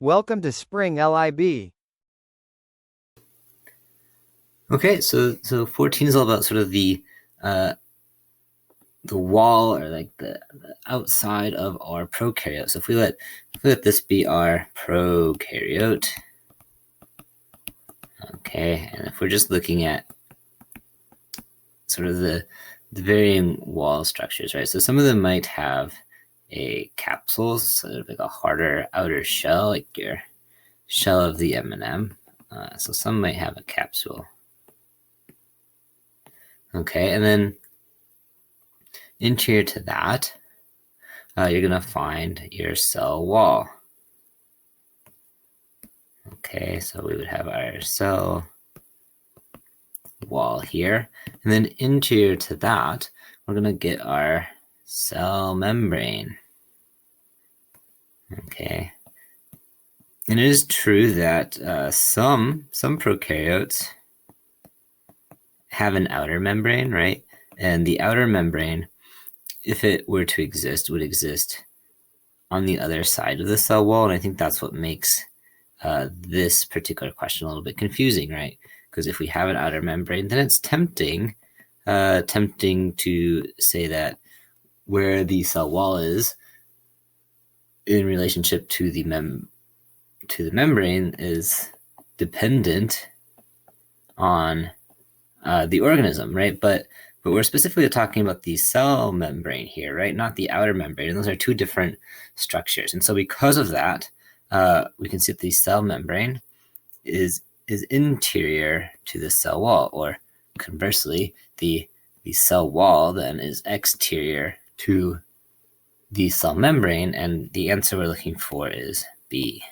Welcome to Spring LIB. Okay, so 14 is all about sort of the wall, or like the outside of our prokaryote. So if we let this be our prokaryote, okay, and if we're just looking at sort of the varying wall structures, right? So some of them might have a capsule, sort of like a harder outer shell, like your shell of the M&M. So some might have a capsule. Okay, and then interior to that, you're going to find your cell wall. Okay, so we would have our cell wall here. And then interior to that, we're going to get our cell membrane. Okay. And it is true that some prokaryotes have an outer membrane, right? And the outer membrane, if it were to exist, would exist on the other side of the cell wall. And I think that's what makes this particular question a little bit confusing, right? Because if we have an outer membrane, then it's tempting to say that where the cell wall is in relationship to the membrane is dependent on the organism, right? But we're specifically talking about the cell membrane here, right? Not the outer membrane. And those are two different structures. And so because of that, we can see that the cell membrane is interior to the cell wall, or conversely, the cell wall then is exterior to the cell membrane, and the answer we're looking for is B.